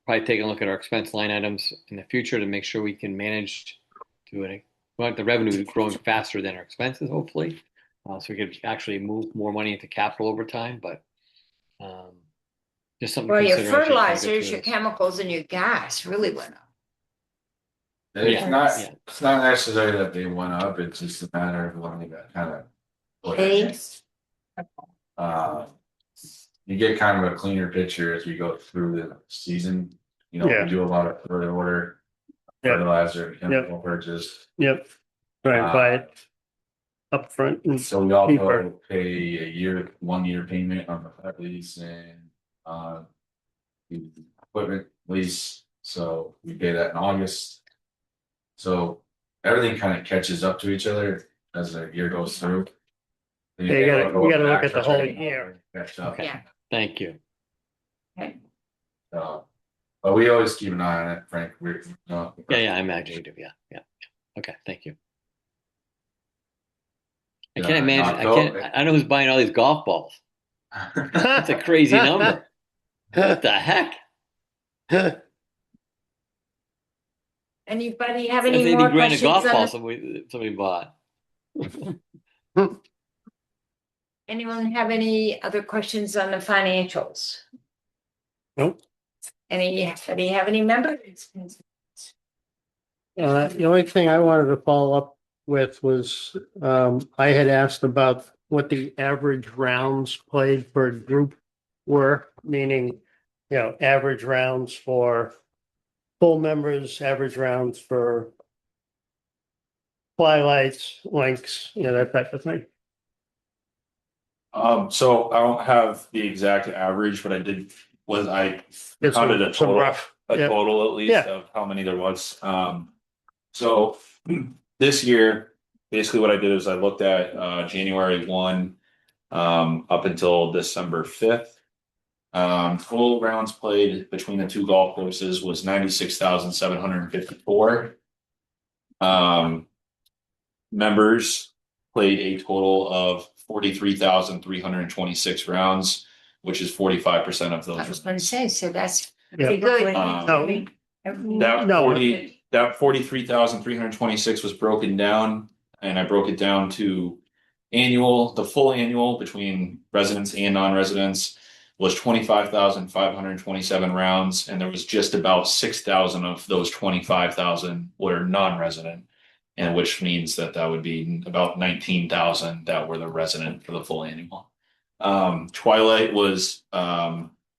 probably taking a look at our expense line items in the future to make sure we can manage to it. We want the revenue growing faster than our expenses, hopefully, so we could actually move more money into capital over time. But just something. to well, your consider as we fertilizers, get your through this. chemicals and your gas really went up. It's Yeah. not, Yeah. it's not necessarily that they went up, it's just a matter of when they got kind of. Eggs. You get kind of a cleaner picture as we go through the season, You know, Yeah. we do a lot of further order, Yeah. fertilizer, chemical purchase. Yep. Right, buy it upfront and So we also cheaper. pay 1 year payment on the pet lease and the equipment lease, so we pay that in August. So everything kind of catches up to each other as the year goes through. Yeah, you gotta look at the whole year. Catch up. Okay. Yeah. Thank you. But we always keep an eye on it, Frank. We're Yeah, I imagine you do. Yeah. Okay, thank you. I Yeah, can't imagine. not I know who's buying all these golf balls. That's a crazy number. What the heck? Anybody have That's any more 80 grand a questions golf ball on somebody bought. anyone have any other questions on the financials? Nope. Anybody have any members? The only thing I wanted to follow up with was, I had asked about what the average rounds played per group were, meaning, average rounds for full members, average rounds for flylights, links, that type of thing. So I don't have the exact average, but I It's counted a some total, rough. Yeah. at least Yeah. of how many there was. So this year, basically what I did is I looked at January 1 up until December 5th. Full rounds played between the two golf courses was 96,754. Members played a total of 43,326 rounds, which is 45% of I was those. going to say, so that's Yeah. pretty good. That No. 43,326 was broken down, and I broke it down to the full annual between residents and non-residents was 25,527 rounds, and there was just about 6,000 of those 25,000 were non-resident, and which means that would be about 19,000 that were the resident for the full annual. Twilight was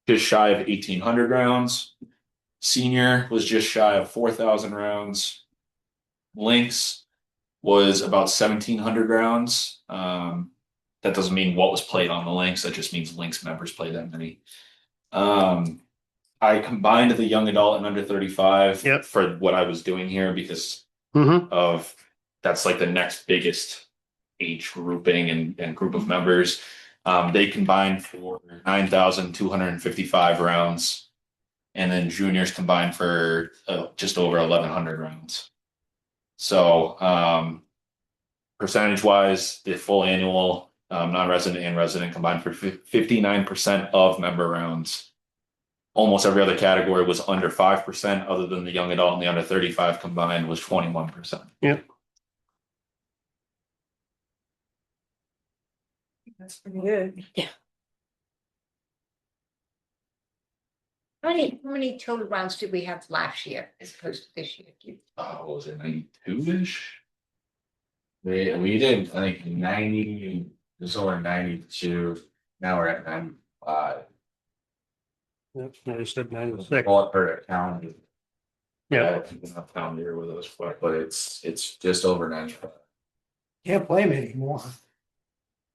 just shy of 1,800 rounds. Senior was just shy of 4,000 rounds. Links was about 1,700 rounds. That doesn't mean what was played on the links. That just means links members played that many. I combined the young adult and under 35 for what I was doing here because of that's like the next biggest age grouping and group of members. They combined for 9,255 rounds. And then juniors combined for just over 1,100 rounds. So percentage wise, the full annual non-resident and resident combined for 59% of member rounds. Almost every other category was under 5%, other than the young adult and the under 35 combined was 21%. Yep. That's pretty good. How many total rounds did we have last year as opposed to this year? What was it, 92-ish? We did, I think 90, just over 92. Now we're at 95. Yep, I said 96. Call it per calendar. Yeah. Not calendar with us, but it's just over 95. Can't blame it anymore.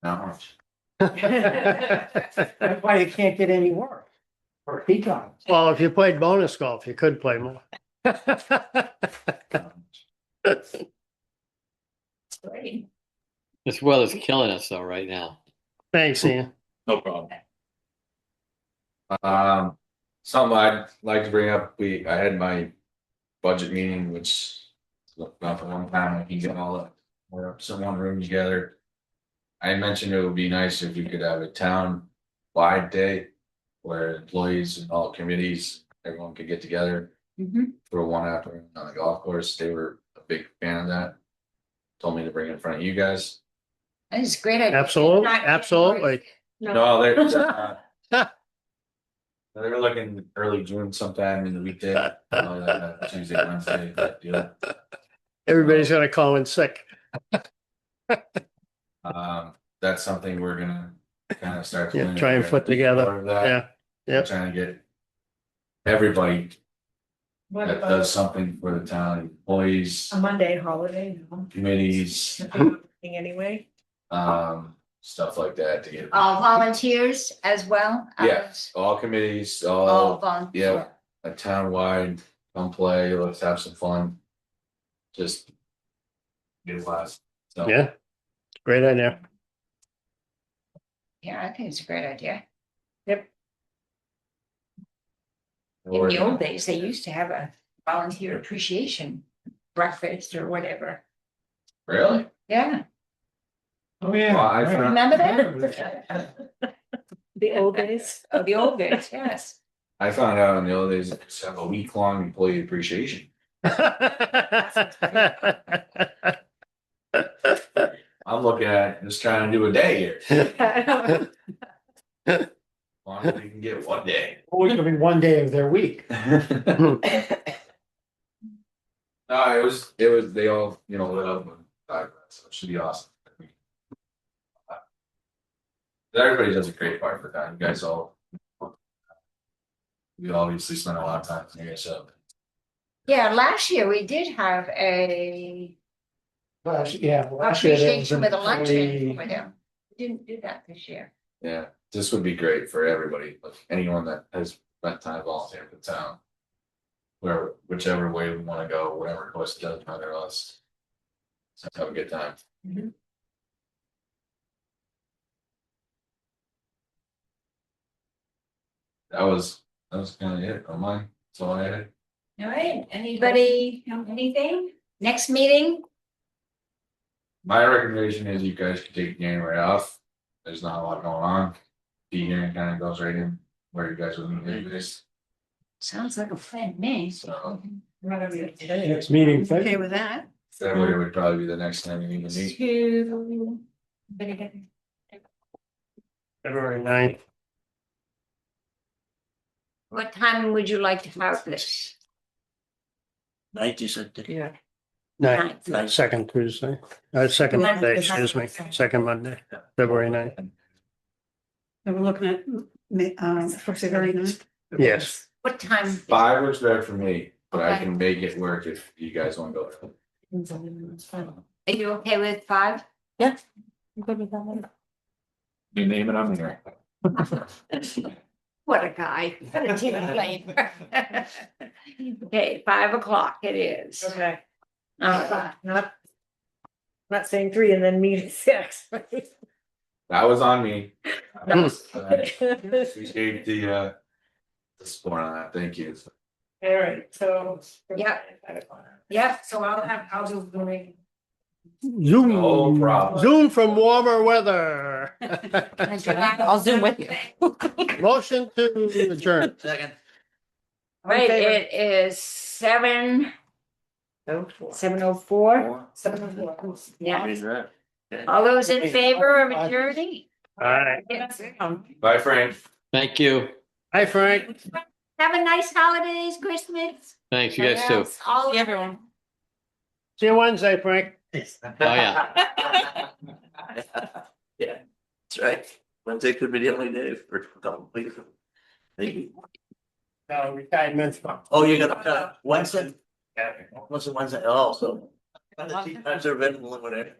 Not much. That's why you can't get any work. Or pecan. Well, if you played bonus golf, you could play more. Great. This weather's killing us though right now. Thanks, Ian. No problem. Something I'd like to bring up, I had my budget meeting, which not for a long time, I can get we're up in one room together. I mentioned it would be nice if we could have a town-wide day where employees and all committees, everyone could get together for one afternoon on the golf course. They were a big fan of that. Told me to bring it in front of you guys. That is a great idea. Absolutely, absolutely. No, they were looking early June sometime in the weekday, Tuesday, Wednesday. Yeah. Everybody's gonna call in sick. That's something we're gonna kind of start. Yeah, try and put together. Yeah. Trying to get everybody What that about does something for the town, employees, a Monday holiday? No. committees, Anyway. stuff like that to get. All volunteers as well? Yeah. All committees, All all, volunteer. yeah, a townwide, come play, let's have some fun. Just. Get last. So. Yeah, great idea. Yeah, I think it's a great idea. Yep. In the old days, they used to have a volunteer appreciation breakfast or whatever. Really? Yeah, Oh, yeah. Well, I right. found- remember that? The old days. Oh, the old days, yes. I found out in the old days, it's have a week-long employee appreciation. I'm looking at just trying to do a day here. As long as we can get one day. Always gonna be one day of their week. No, it was, they all, lit up with diagrams, so it should be awesome. Everybody does a great part for that, you guys all. We obviously spent a lot of time here, so. Yeah, last year we did have a Last year there was appreciation an with a luncheon employee- for them. We didn't do that this year. Yeah, this would be great for everybody, like anyone that has spent time volunteering for the town. Whichever way we wanna go, whatever course it does matter to us. Let's have a good time. That was kinda it on mine, that's all I had. All right, anybody, anything? Next meeting? My recommendation is you guys can take January off, there's not a lot going on. Be here and kinda goes right in where you guys would meet anyways, Sounds like a plan to me. so. Next meeting. Okay with that? February would probably be the next time you need to meet. To. February 9th. What time would you like to have this? Night, you said, did you? Yeah. Ninth, second Tuesday, second Monday, excuse me, second Monday, February 9th. So we're looking at, February 9th. Yes, What time? 5 works better for me, but I can make it work if you guys wanna go. Are you okay with 5? I'm good with that one. You name it, I'm here. What a guy. What a team player. Okay, 5:00 it is. Okay. Uh, Not saying 3 and then meet at 6. right? That was on me. Appreciate the support on that, thank you. All right, so. Yeah. Yep, so I'll do the. Zoom, No problem. Zoom from warmer weather. I'll Zoom with you. Motion to adjourn. Second. Right, it is 7:04. Yeah, all those in favor of adjourning? All right, Bye, Frank. Thank you. hi Frank. Have a nice holidays, Christmas. Thanks, you guys too. All See everyone. See you Wednesday, Frank. Oh, yeah. Yeah, that's right. Wednesday could be the only day for a couple of weeks. Maybe. No, retirement. Oh, you got Wednesday? What's it Wednesday? Oh, so. The tea times are available over there.